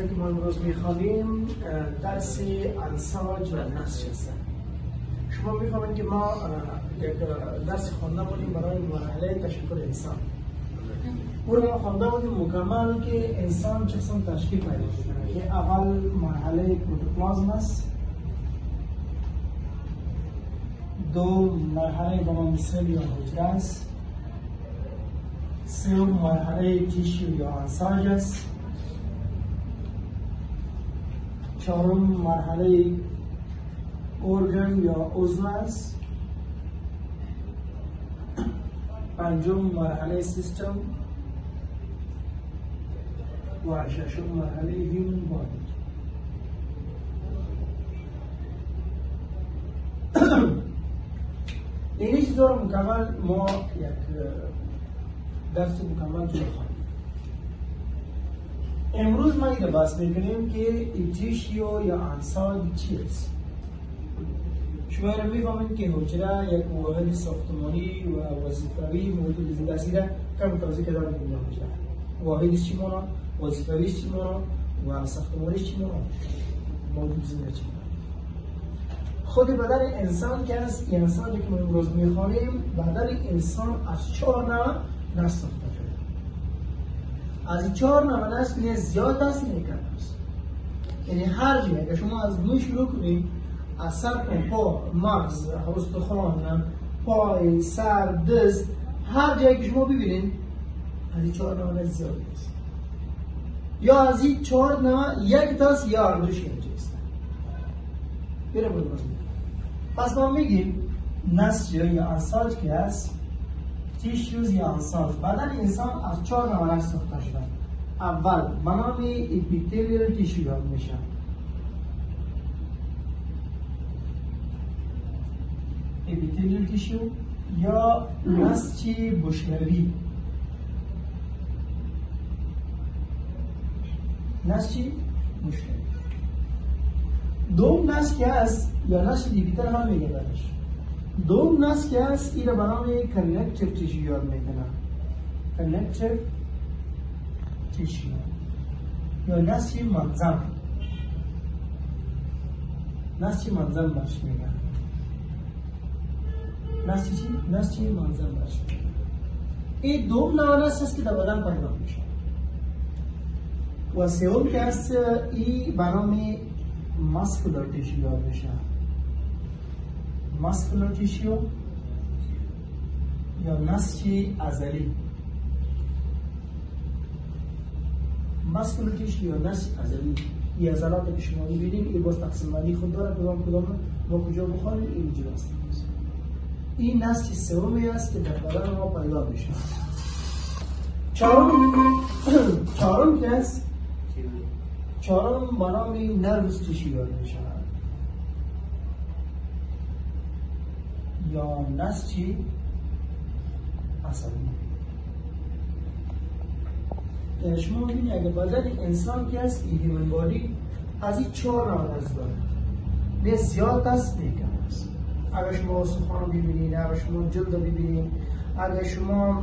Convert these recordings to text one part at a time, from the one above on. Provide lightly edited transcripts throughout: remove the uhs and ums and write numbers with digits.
که ما امروز میخوانیم درس انساج و نسج است. شما میفهمید که ما یک درس خوانده بودیم برای مرحله تشکل انسان. او رو ما خوانده بودیم مکمل که انسان چه قسم تشکیل پیدا میکنه. که اول مرحله پروتوپلازم است، دو مرحله بنام سل یا حجره است، سوم مرحله تیشو یا انساج است، چهارم مرحله ارگن یا عضو است، پنجم مرحله سیستم و ششم مرحله هیومن بادی. این چیزا رو مکمل ما یک درس مکمل جلو خواهیم. امروز ما این بحث میکنیم که تیشو یا انساج چیست. شما را میفهمید که حجره یک واحد ساختمانی و وظیفوی موجود زندگی را کم توضیح کردن می‌کنم. واحدش چی مانا، وظیفویش چی مانا و ساختمانیش چی مانا، موجود زندگی چی مانا. خود بدن انسان که است، انسانی که ما امروز میخوانیم، بدن انسان از 4 نوع نسل ساخته شده. از این 4 نوع نسل نه زیاد است نه کم است. یعنی هر جایی که شما از موی شروع کنید، از سر پا، مغز، استخوان، پای، سر، دست، هر جایی که شما ببینید از این 4 نوع نسل زیاد است. یا از این 4 نوع یک تاست یا هر دوش اینجا است. بیره بود بازم. پس ما میگیم نسج یا انساج که است، تیشوز یا انساج. بدن انسان از 4 نوع نسج ساخته شده. اول به نام اپیتلیال تیشو یاد میشه. اپیتلیال تیشو یا نسج بشروی. نسج بشروی. دوم نسج که است یا نسج دیویتر هم میگه برش. دوم نسج که است این به نام کانکتیو تیشو یاد میکنه. کانکتیو تیشو یا نسج منظم. نسج منظم برش میگن. نسج منظم برش میگن. این دوم نوع نسج است که در بدن پیدا میشه. و سوم که است این به نام ماسکولار تیشو یاد میشه. ماسکولار تیشو یا نسج عضلی. ماسکولار تیشو یا نسج عضلی، این عضلات که شما می‌بینید این باز تقسیم بندی خود داره، کدام ما کجا بخوریم اینجا است. این نسج سومی است که در بدن ما پیدا میشه. چهارم که است، چهارم به نام نروس تیشو یاد میشه یا نسج عصبی. یعنی شما می‌بینید اگر بدن انسان که است این هیومن بادی از این 4 نوع نسج داره، نه زیاد است نه کم است. اگر شما استخوان رو ببینید، اگر شما جلد رو ببینید، اگر شما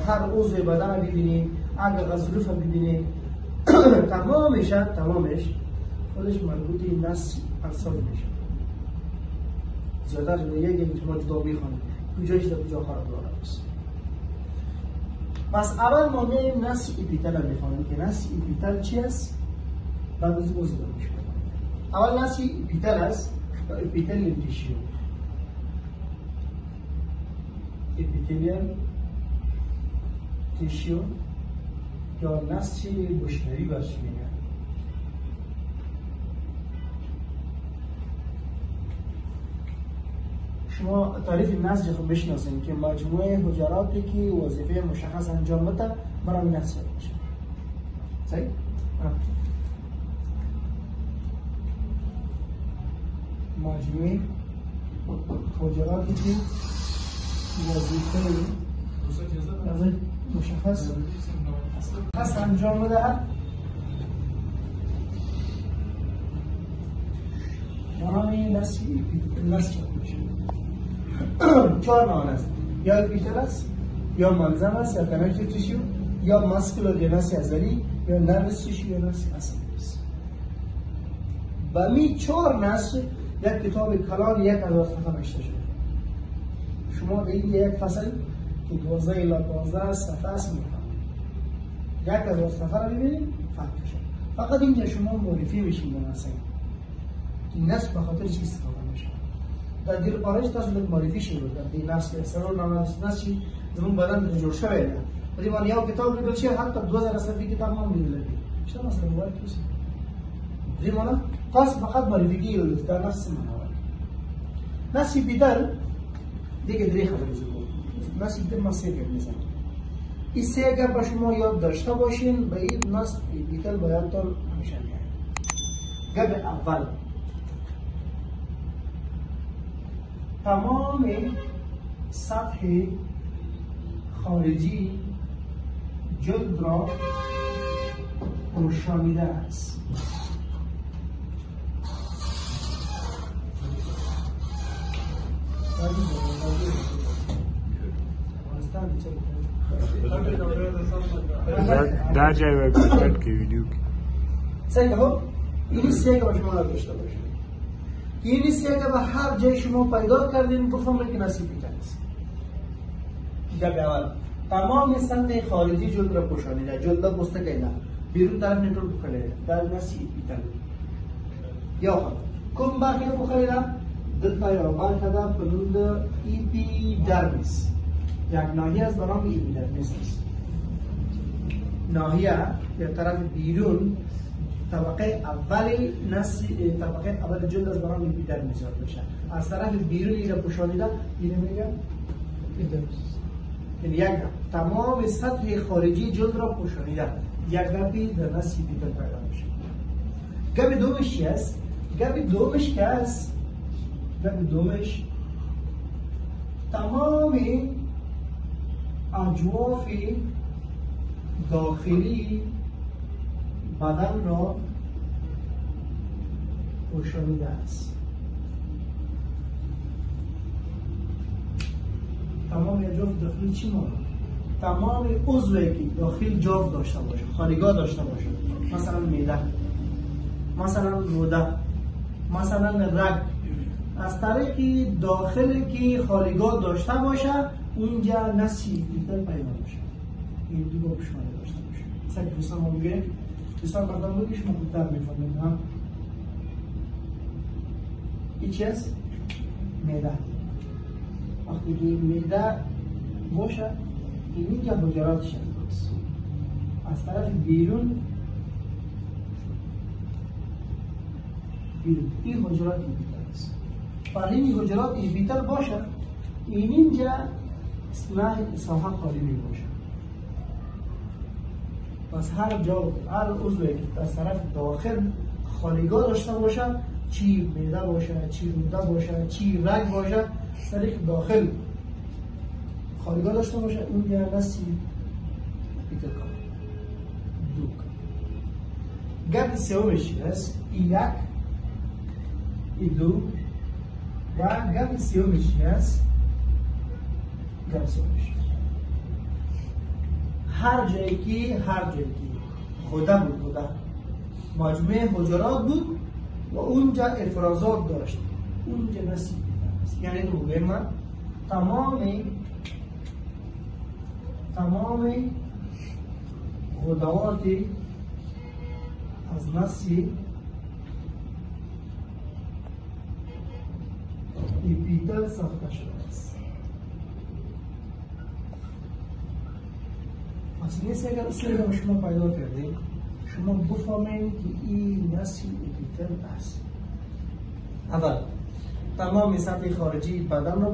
هر عضو بدن رو ببینید، اگر غضروف رو ببینید، تمامش خودش مربوط این نسج انسان میشه. زیادتر یک ما جدا بخوانیم کجایش در کجا خراب داره است. پس اول ما میایم نسج اپیتل رو بخوانیم که نسج اپیتل چی است؟ بعد از این دارم میشه. اول نسج اپیتل است، اپیتلیال تیشو. اپیتلیال تیشو یا نسج بشنوی برش میگن. شما تعریف نسج خود بشناسید که مجموعه حجراتی که وظیفه مشخص انجام بده برای نسج میشه. صحیح؟ مجموعه حجراتی که وظیفه مشخص انجام بده برای نسج میشه. 4 نوع است، یا اپیتل است، یا منظم است، یا کانکتیو تیشو، یا ماسکولار یا نسج عضلی، یا نروس تیشو یا نسج عصبی است. به می 4 نسل یک کتاب کلان 1000 صفحه نوشته شده. شما در این یک فصل که 12 الی 15 صفحه است میخوام 1000 صفحه رو ببینید فرق شد. فقط اینجا شما معرفی میشین به نسل. این نسل به خاطر چی استفاده میشه؟ در دیر پارش تاسو د معرفی شروع در این نسل سرور نسل زمون بدن جوړ شوی دی. په دې باندې یو کتاب لیکل شوی حتی 2000 صفحې کتاب هم لیکل دی. څه مسله وایي تاسو؟ دې معنا تاسو فقط معرفي کیږئ دا نفس معنا وایي. نسل بیدار دیگه درې خبرې زده. نسل بیدار ما سه میزنم. این سه اگر با شما یاد داشته باشین به این نسل بیدار باید تا همیشه میاد. گب اول تمام سطح خارجی جلد را پوشانیده است. در جای ویب که ویدیو کی سعی کنم این سه که شما داشته باشید. این سه که به هر جای شما پیدا کردین بفهمید که نصیب است. جلد اول تمام سطح خارجی جلد را پوشانیده. جلد را بسته کردن بیرون طرف نطور بخلیده در نصیب بیتن یا کم برخی را بخلیده دلتا یا برخی را پنود اپیدرمیس یک ناحیه از برام اپیدرمیس است. ناحیه یا طرف بیرون طبقه اولی طبقه اول جلد از برام اپیدرمیس میشه. از طرف بیرون این را پوشانیده اینه میگه اپیدرمیس. یعنی یک تمام سطح خارجی جلد را پوشانیده. یک گپی در نصیب بیتر پیدا میشه. گپ دومش چی است؟ گپ دومش که است گپ دومش تمام اجواف داخلی بدن را پوشانیده است. تمام اجواف داخلی چی مانند؟ تمام عضوی که داخل جاف داشته باشه، خارجگاه داشته باشه، مثلا معده، مثلا روده، مثلا رگ، از طریق داخل که خارجگاه داشته باشه اونجا نسیب بیتر پیدا میشه. این دو با شما داشته باشه. مثلا دوستان ما میگه دوستان مردم بودی شما خوبتر میفهمید ها. این چی است؟ معده. وقتی که معده باشه اینجا حجراتش هست. از طرف بیرون این حجرات بیتر است. برای این حجرات بیتر باشه اینجا اصلاح ساحه خالی می باشه. پس هر جا هر عضوی که از طرف داخل خالیگاه داشته باشه چی معده باشه چی روده باشه چی رگ باشه طریق داخل خارجگاه داشته باشه اون یه نسی بیتر کنه. گپ سومش است یک ای دو و گپ سومش است گپ سومش هر جایی که خوده بود مجموعه حجرات بود و اونجا افرازات داشت اونجا نسی بیتر است. یعنی دو بگیم من تمام غدوات از نسی اپیتل ساخته شده است. پس این اگر اصلی رو شما پیدا کردید شما بفهمید که این نسی اپیتل است. اول تمام سطح خارجی بدن را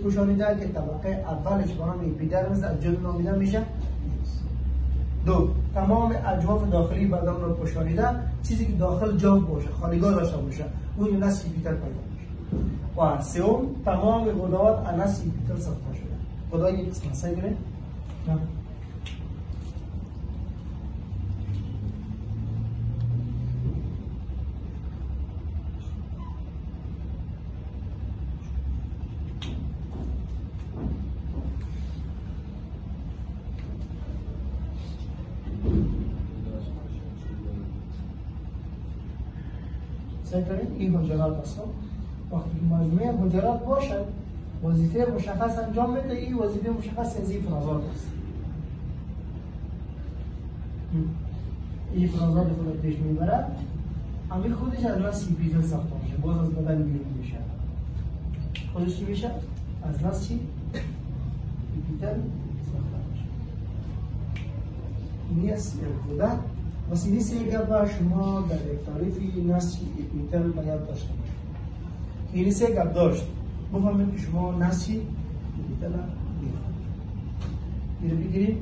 پوشانیده که طبقه اولش به نام اپیدرمیس از جلد نامیده میشه. دو تمام اجواف داخلی بدن را پوشانیده چیزی که داخل جاف باشه خالیگاه داشته باشه اون نسل بیتر پیدا میشه. و سوم تمام غدوات از نسل بیتر ساخته شده. خدا یک قسمت سعی کنه ملاحظه کنید این حجرات هستن. وقتی که مجموعه حجرات باشد وظیفه مشخص انجام بده، این وظیفه مشخص از این افرازات است. این افرازات خود پیش میبره، همین خودش از نسل بیتل ساخته میشه، باز از بدن بیرون میشه. خودش چی میشه؟ از نسل بیتل ساخته میشه. اینی است بوده. بس اینی سه گپ شما در تعریف نسل بیتل باید داشته باشید. اینی سه گپ داشت. بفهمید که شما نسل بیتل میخواید. اینو بگیرید